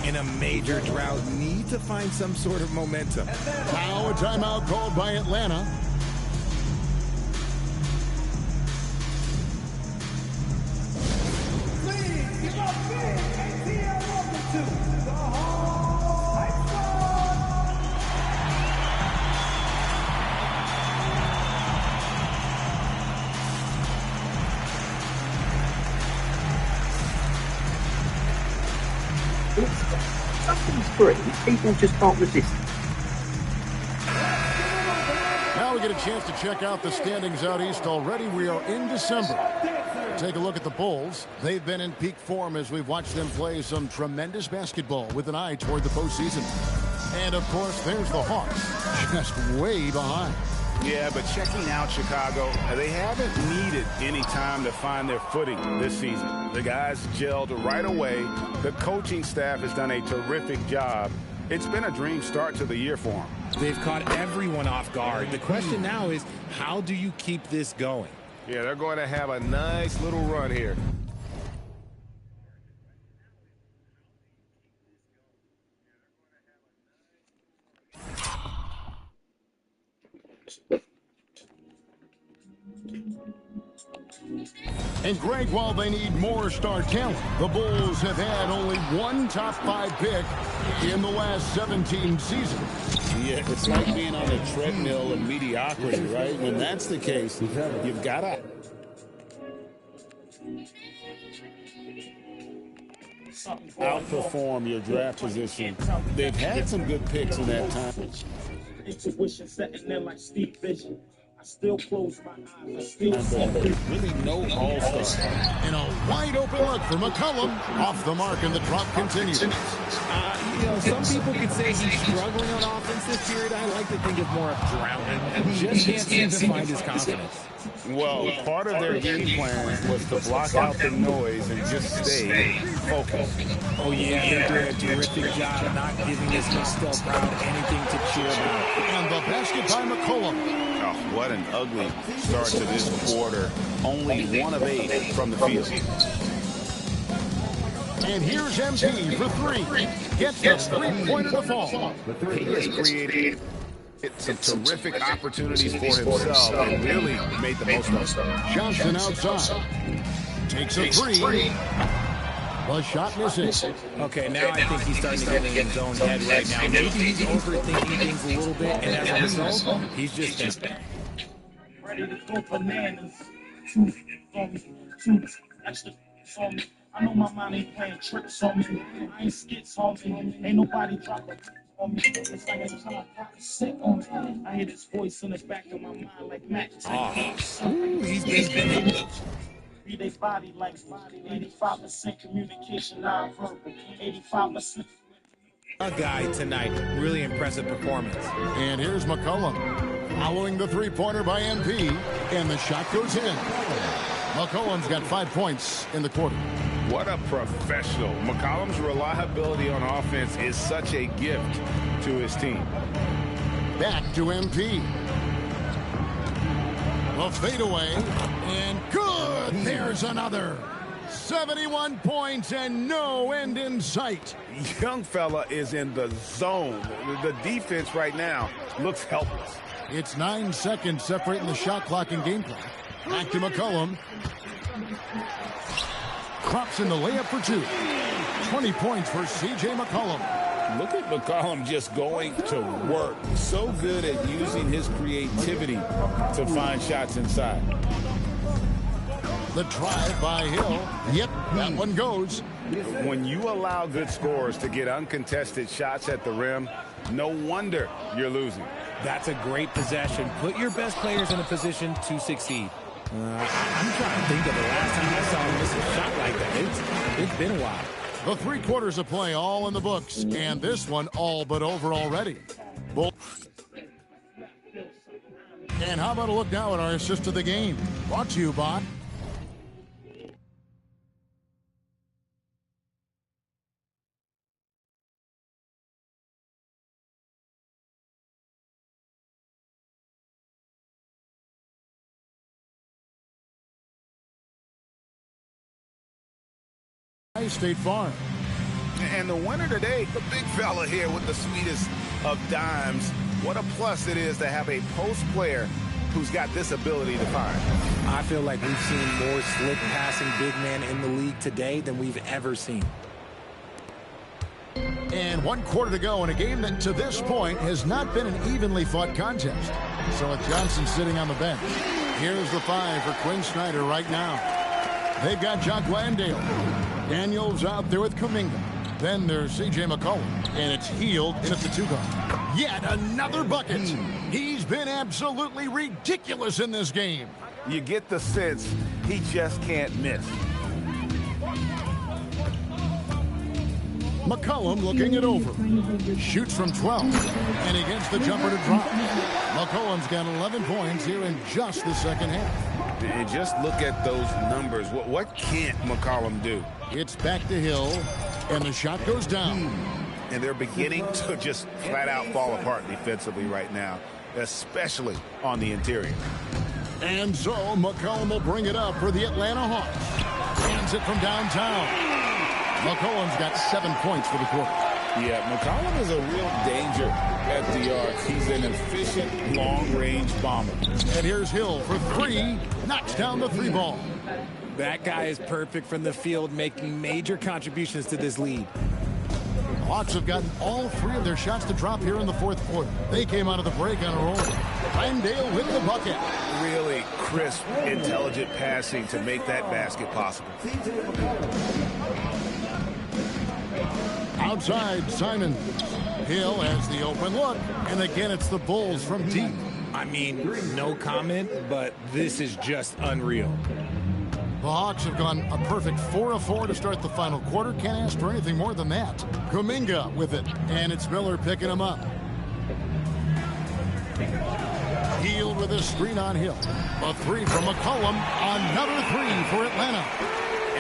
in a major drought need to find some sort of momentum. Now a timeout called by Atlanta. Please give up big ATL welcome to the Hall Hype Squad. Something's free, people just can't resist. Now we get a chance to check out the standings out east already. We are in December. Take a look at the Bulls. They've been in peak form as we've watched them play some tremendous basketball with an eye toward the postseason. And, of course, there's the Hawks, just way behind. Yeah, but checking out Chicago, they haven't needed any time to find their footing this season. The guys gelled right away. The coaching staff has done a terrific job. It's been a dream start to the year for them. They've caught everyone off guard. The question now is, how do you keep this going? Yeah, they're going to have a nice little run here. And Greg, while they need more star talent, the Bulls have had only one top 5 pick in the last 17 seasons. Yeah, it's like being on a treadmill of mediocrity, right? When that's the case, you've got to outperform your draft position. They've had some good picks in that time. Intuition setting in like Steve Vision. I still close my eyes. I still see. Really no all-star. And a wide open look for McCollum. Off the mark, and the drop continues. You know, some people could say he's struggling on offense this period. I like to think of more of drowning. Just can't seem to find his confidence. Well, part of their game plan was to block out the noise and just stay focused. Oh, yeah, they're doing a terrific job of not giving this hostile crowd anything to cheer about. And the basket by McCollum. Oh, what an ugly start to this quarter. Only 1 of 8 from the field. And here's MP for 3. Gets the three-pointer to fall. He has created some terrific opportunities for himself and really made the most of it. Johnson outside. Takes a 3. The shot misses. Okay, now I think he's starting to get in his own head right now. Maybe he's overthinking things a little bit, and as a result, he's just Ready to go bananas. Two on me. Two extra on me. I know my mind ain't playing tricks on me. I ain't skits on me. Ain't nobody dropping on me. It's like I'm trying to sick on me. I hear this voice in the back of my mind like Mac. he's been Read their body like body. 85% communication, non-verbal. 85%. a guy tonight. Really impressive performance. And here's McCollum. Following the three-pointer by MP. And the shot goes in. McCollum's got 5 points in the quarter. What a professional. McCollum's reliability on offense is such a gift to his team. Back to MP. A fadeaway, and good! There's another. 71 points and no end in sight. Young fella is in the zone. The defense right now looks helpless. It's 9 seconds separating the shot clock and game clock. Back to McCollum. Crops in the layup for 2. 20 points for C.J. McCollum. Look at McCollum just going to work. So good at using his creativity to find shots inside. The drive by Hill. Yep, that one goes. When you allow good scorers to get uncontested shots at the rim, no wonder you're losing. That's a great possession. Put your best players in a position to succeed. I'm trying to think of the last time I saw him miss a shot like that. It's been a while. The 3 quarters of play all in the books, and this one all but over already. And how about a look now at our assist of the game? Brought to you by... State Farm. And the winner today, the big fella here with the sweetest of dimes. What a plus it is to have a post player who's got this ability to find. I feel like we've seen more slick passing big men in the league today than we've ever seen. And 1 quarter to go in a game that to this point has not been an evenly fought contest. So with Johnson sitting on the bench, here's the 5 for Quinn Snyder right now. They've got Jock Landale. Daniels out there with Kuminga. Then there's C.J. McCollum, and it's Hield, and it's a 2-guard. Yet another bucket. He's been absolutely ridiculous in this game. You get the sense he just can't miss. McCollum looking it over. Shoots from 12, and he gets the jumper to drop. McCollum's got 11 points here in just the second half. And just look at those numbers. What can't McCollum do? It's back to Hill, and the shot goes down. And they're beginning to just flat out fall apart defensively right now, especially on the interior. And so McCollum will bring it up for the Atlanta Hawks. Hands it from downtown. McCollum's got 7 points for the quarter. Yeah, McCollum is a real danger at the arc. He's an efficient, long-range bomber. And here's Hill for 3. Knocks down the 3 ball. That guy is perfect from the field, making major contributions to this lead. Hawks have gotten all 3 of their shots to drop here in the 4th quarter. They came out of the break on a roll. Landale with the bucket. Really crisp, intelligent passing to make that basket possible. Outside, Simon. Hill has the open look, and again it's the Bulls from deep. I mean, no comment, but this is just unreal. The Hawks have gone a perfect 4 of 4 to start the final quarter. Can't ask for anything more than that. Kuminga with it, and it's Miller picking him up. Hield with a screen on Hill. A 3 from McCollum. Another 3 for Atlanta.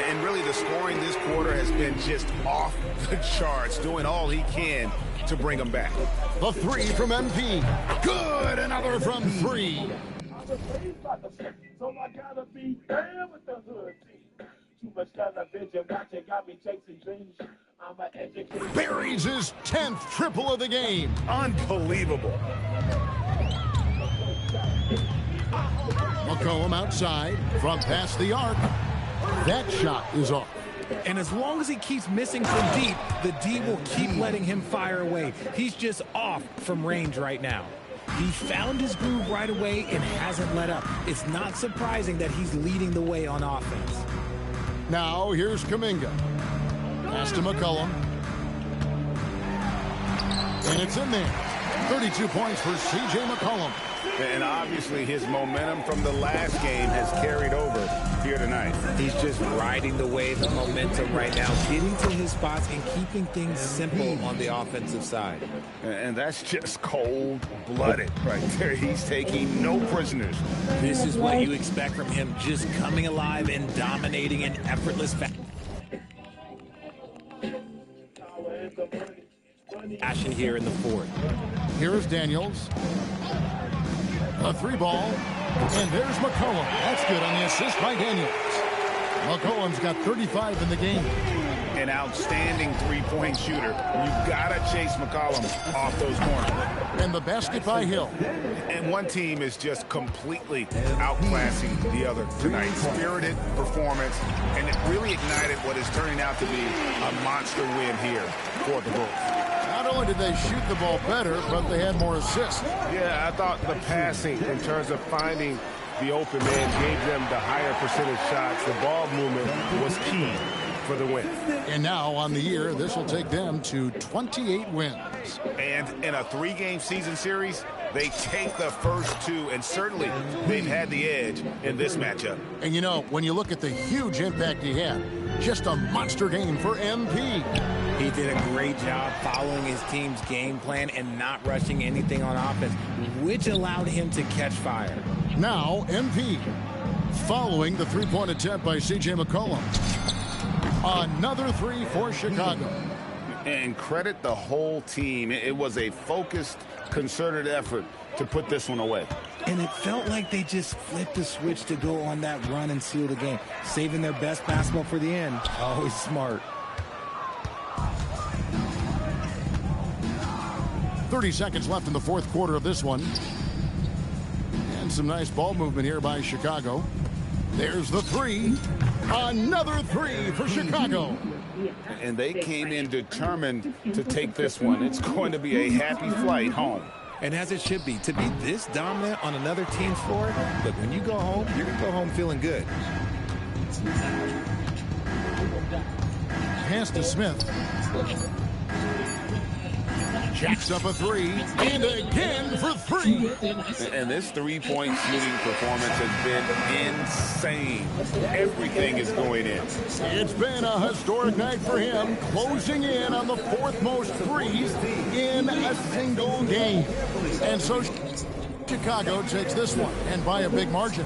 And really the scoring this quarter has been just off the charts, doing all he can to bring them back. The 3 from MP. Good, another from 3. So I gotta be down with the hood team. Too much television watching got me chasing dreams. I'm an educated. Buries his 10th triple of the game. Unbelievable. McCollum outside from past the arc. That shot is off. And as long as he keeps missing from deep, the D will keep letting him fire away. He's just off from range right now. He found his groove right away and hasn't let up. It's not surprising that he's leading the way on offense. Now here's Kuminga. Pass to McCollum. And it's in there. 32 points for C.J. McCollum. And obviously his momentum from the last game has carried over here tonight. He's just riding the wave of momentum right now, getting to his spots and keeping things simple on the offensive side. And that's just cold-blooded right there. He's taking no prisoners. This is what you expect from him, just coming alive and dominating in effortless fashion here in the 4th. Here's Daniels. A 3 ball. And there's McCollum. That's good on the assist by Daniels. McCollum's got 35 in the game. An outstanding three-point shooter. You've got to chase McCollum off those corners. And the basket by Hill. And one team is just completely outclassing the other tonight. Spirited performance, and it really ignited what is turning out to be a monster win here for the Bulls. Not only did they shoot the ball better, but they had more assists. Yeah, I thought the passing in terms of finding the open man gave them the higher percentage shots. The ball movement was key for the win. And now on the year, this will take them to 28 wins. And in a 3-game season series, they take the first 2, and certainly they've had the edge in this matchup. And you know, when you look at the huge impact he had, just a monster game for MP. He did a great job following his team's game plan and not rushing anything on offense, which allowed him to catch fire. Now, MP, following the 3-point attempt by C.J. McCollum. Another 3 for Chicago. And credit the whole team. It was a focused, concerted effort to put this one away. And it felt like they just flipped the switch to go on that run and seal the game, saving their best basketball for the end. Always smart. 30 seconds left in the fourth quarter of this one. And some nice ball movement here by Chicago. There's the three. Another three for Chicago. And they came in determined to take this one. It's going to be a happy flight home. And as it should be, to be this dominant on another team's floor, look, when you go home, you're going to go home feeling good. Pass to Smith. Jacks up a three, and again for three. And this three-point shooting performance has been insane. Everything is going in. It's been a historic night for him, closing in on the fourth most threes in a single game. And so Chicago takes this one, and by a big margin.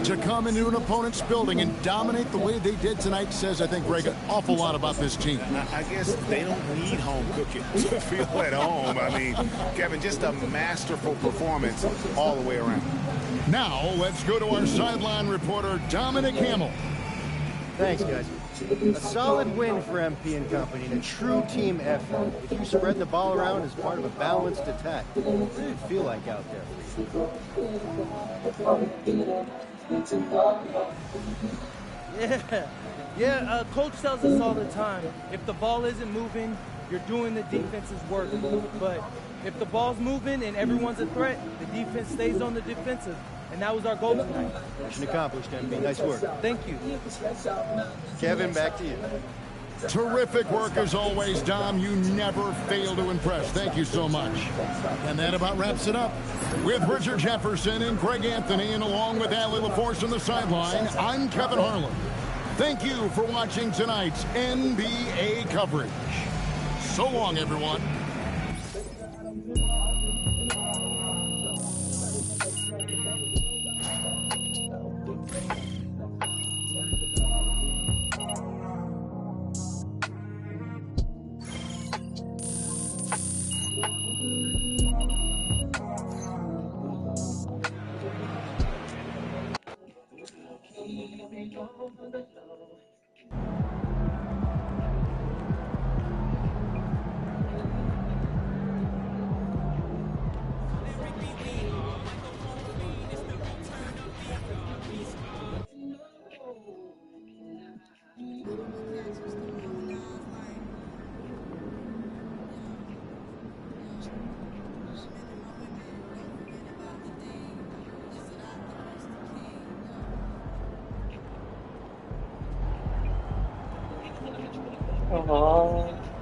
To come into an opponent's building and dominate the way they did tonight says, I think, Greg, an awful lot about this team. I guess they don't need home cooking to feel at home. I mean, Kevin, just a masterful performance all the way around. Now, let's go to our sideline reporter, Dominic Hamill. Thanks, guys. A solid win for MP and company and a true team effort. If you spread the ball around as part of a balanced attack, what did it feel like out there for you? Yeah, Coach tells us all the time, if the ball isn't moving, you're doing the defense's work. But if the ball's moving and everyone's a threat, the defense stays on the defensive. And that was our goal tonight. Mission accomplished, MP. Nice work. Thank you. Kevin, back to you. Terrific work as always, Dom. You never fail to impress. Thank you so much. And that about wraps it up. With Richard Jefferson and Greg Anthony, and along with Allie LaForce on the sideline, I'm Kevin Harlan. Thank you for watching tonight's NBA coverage. So long, everyone.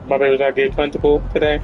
My baby not get comfortable today.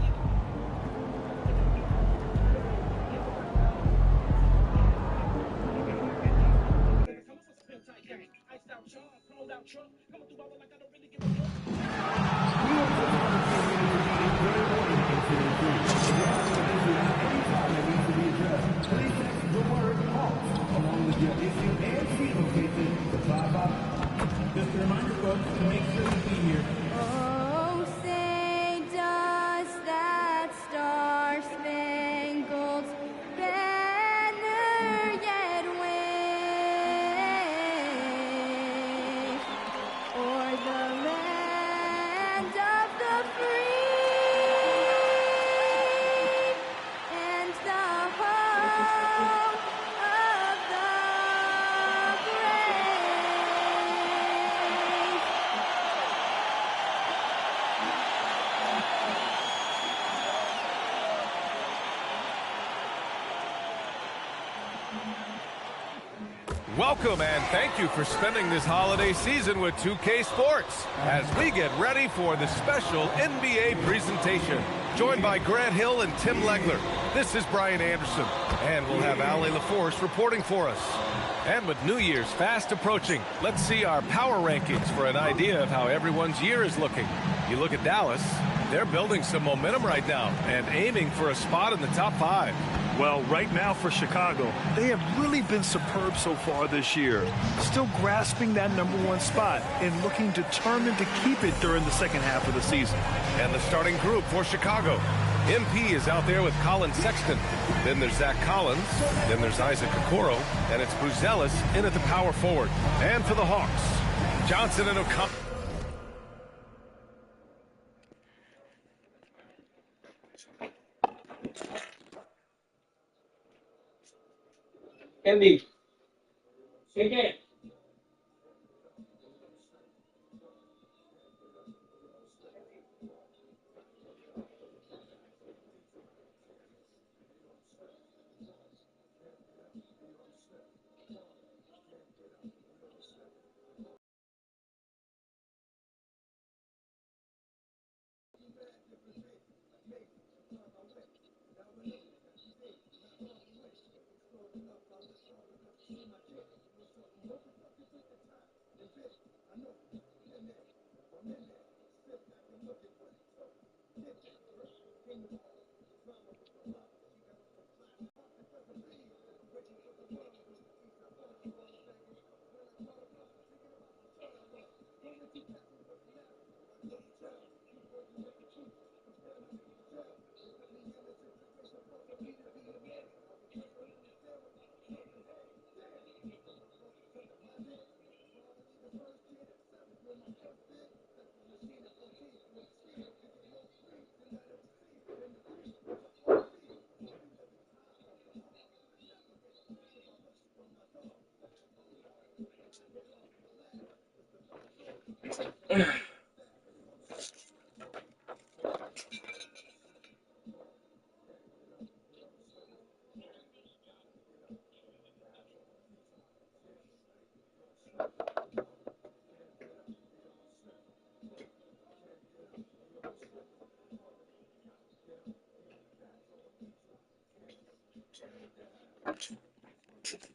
Just a reminder, folks, to make sure you be here. Oh, say does that star-spangled banner yet wave o'er the land of the free and the home of the brave? Welcome and thank you for spending this holiday season with 2K Sports as we get ready for the special NBA presentation. Joined by Grant Hill and Tim Legler, this is Brian Anderson, and we'll have Allie LaForce reporting for us. And with New Year's fast approaching, let's see our power rankings for an idea of how everyone's year is looking. You look at Dallas, they're building some momentum right now and aiming for a spot in the top 5. Well, right now for Chicago, they have really been superb so far this year. Still grasping that #1 spot and looking determined to keep it during the second half of the season. And the starting group for Chicago. MP is out there with Colin Sexton. Then there's Zach Collins. Then there's Isaac Okoro. And it's Bruzelis in at the power forward. And for the Hawks, Johnson and O'Connor. Andy. Shake it.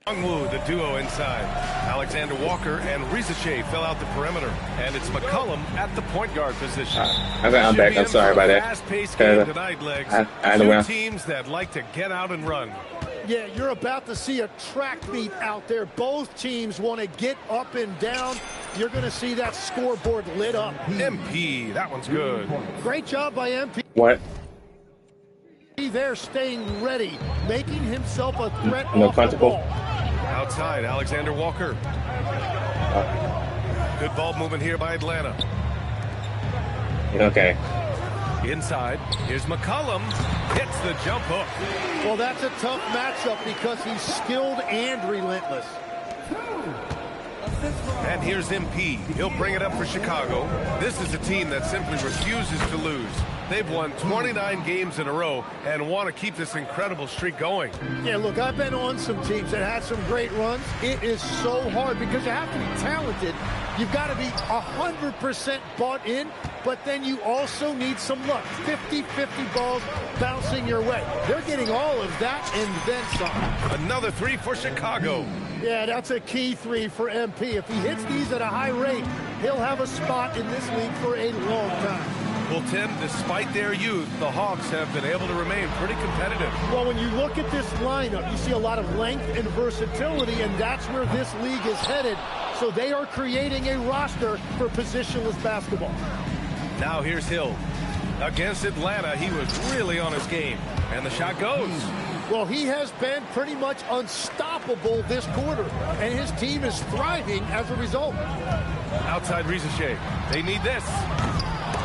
Woo, the duo inside. Alexander Walker and Rizache fill out the perimeter, and it's McCollum at the point guard position. I'm back. I'm sorry about that. Fast-paced game tonight, Legs. Two teams that like to get out and run. Yeah, you're about to see a track meet out there. Both teams want to get up and down. You're going to see that scoreboard lit up. MP, that one's good. Great job by MP. What? There staying ready, making himself a threat No off the principle. ball. Outside, Alexander Walker. Good ball movement here by Atlanta. Okay. Inside, here's McCollum. Hits the jump hook. Well, that's a tough matchup because he's skilled and relentless. And here's MP. He'll bring it up for Chicago. This is a team that simply refuses to lose. They've won 29 games in a row and want to keep this incredible streak going. Yeah, look, I've been on some teams that had some great runs. It is so hard because you have to be talented. You've got to be 100% bought in, but then you also need some luck. 50-50 balls bouncing your way. They're getting all of that and then some. Another three for Chicago. Yeah, that's a key three for MP. If he hits these at a high rate, he'll have a spot in this league for a long time. Well, Tim, despite their youth, the Hawks have been able to remain pretty competitive. Well, when you look at this lineup, you see a lot of length and versatility, and that's where this league is headed. So they are creating a roster for positionless basketball. Now here's Hill. Against Atlanta, he was really on his game. And the shot goes. Well, he has been pretty much unstoppable this quarter, and his team is thriving as a result. Outside Rizache. They need this.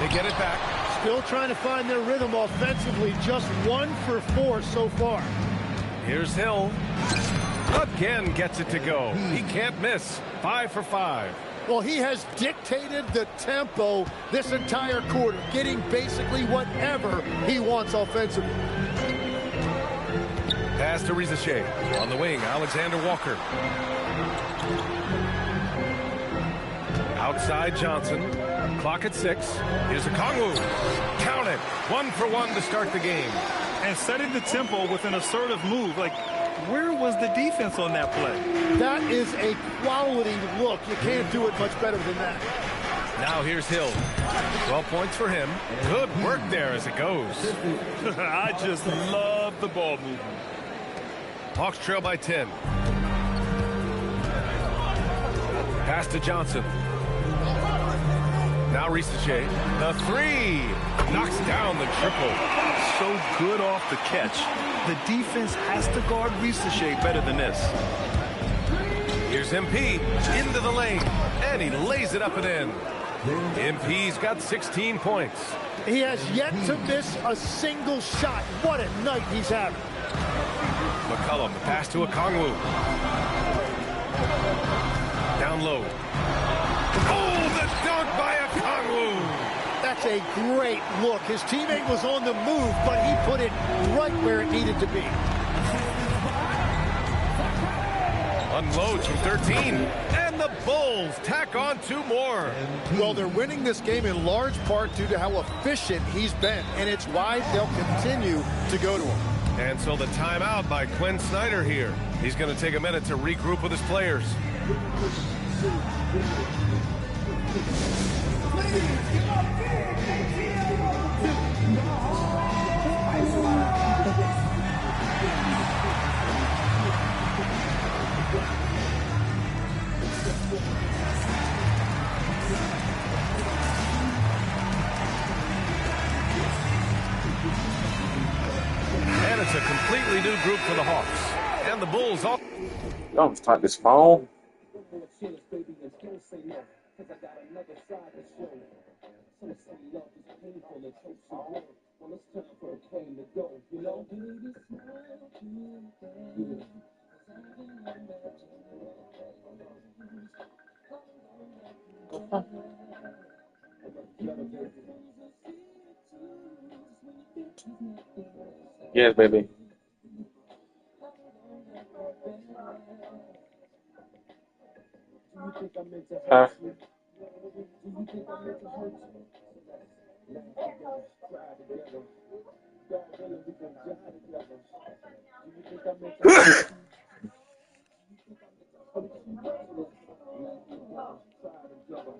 They get it back. Still trying to find their rhythm offensively. Just 1 for 4 so far. Here's Hill. Again gets it to go. He can't miss. 5 for 5. Well, he has dictated the tempo this entire quarter, getting basically whatever he wants offensively. Pass to Rizache. On the wing, Alexander Walker. Outside Johnson. Clock at 6. Here's a Kongwu. Count it. 1 for 1 to start the game. And setting the tempo with an assertive move. Like, where was the defense on that play? That is a quality look. You can't do it much better than that. Now here's Hill. 12 points for him. Good work there as it goes. I just love the ball movement. Hawks trail by 10. Pass to Johnson. Now Rizache. The 3. Knocks down the triple. So good off the catch. The defense has to guard Rizache better than this. Here's MP into the lane, and he lays it up and in. MP's got 16 points. He has yet to miss a single shot. What a night he's having. McCullum, the pass to Okongwu. Down low. Oh, the dunk by Okongwu. That's a great look. His teammate was on the move, but he put it right where it needed to be. Unloads from 13. And the Bulls tack on 2 more. Well, they're winning this game in large part due to how efficient he's been, and it's why they'll continue to go to him. And so the timeout by Quinn Snyder here. He's going to take a minute to regroup with his players. And it's a completely new group for the Hawks. And the Bulls all... Don't start this phone. Yes, baby. Huh?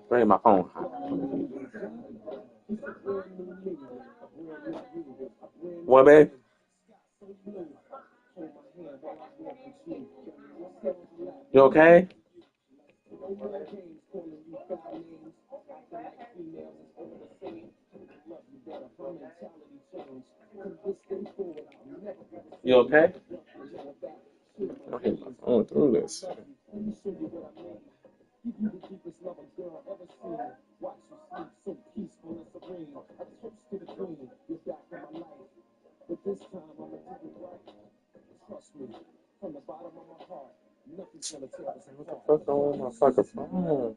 Where's my phone? What, babe? You okay? You okay? Okay, my phone through this. What the fuck going on with my fucking phone?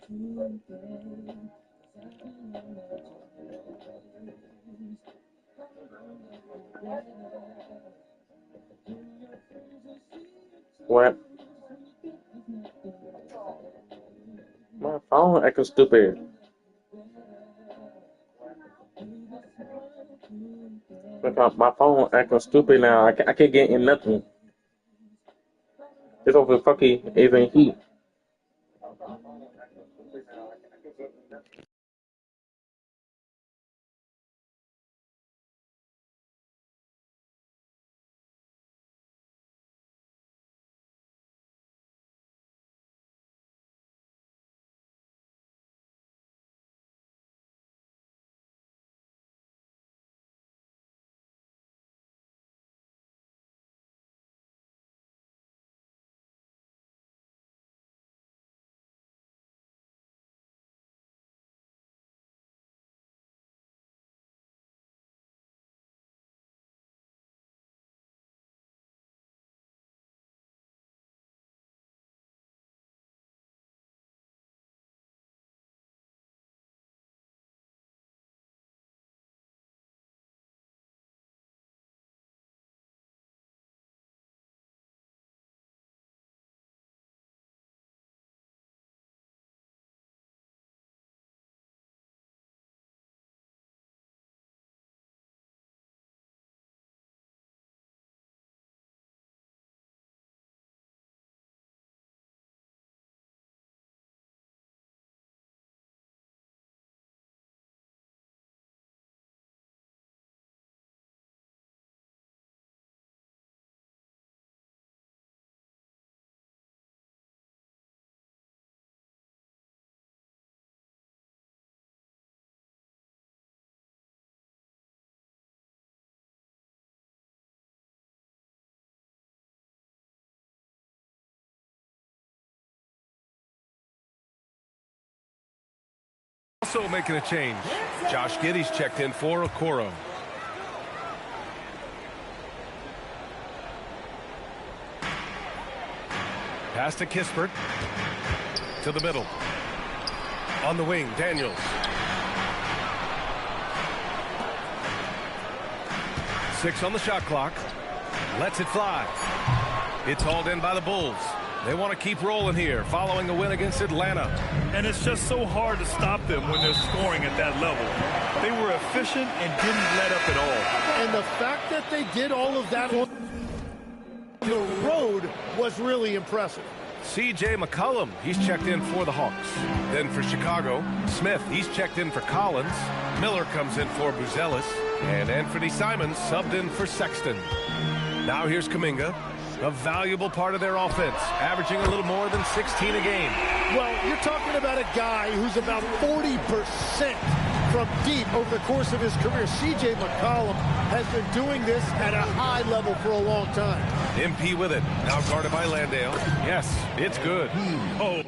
What? My phone acting stupid. Look, my phone acting stupid now. I can't get in nothing. It's over fucking even heat. Also making a change. Josh Giddey's checked in for Okoro. Pass to Kispert. To the middle. On the wing, Daniels. 6 on the shot clock. Lets it fly. It's hauled in by the Bulls. They want to keep rolling here following a win against Atlanta. And it's just so hard to stop them when they're scoring at that level. They were efficient and didn't let up at all. And the fact that they did all of that on the road was really impressive. C.J. McCollum, he's checked in for the Hawks. Then for Chicago, Smith, he's checked in for Collins. Miller comes in for Buzelis. And Anthony Simons subbed in for Sexton. Now here's Kuminga, a valuable part of their offense, averaging a little more than 16 a game. Well, you're talking about a guy who's about 40% from deep over the course of his career. C.J. McCollum has been doing this at a high level for a long time. MP with it, now guarded by Landale. Yes, it's good. Oh.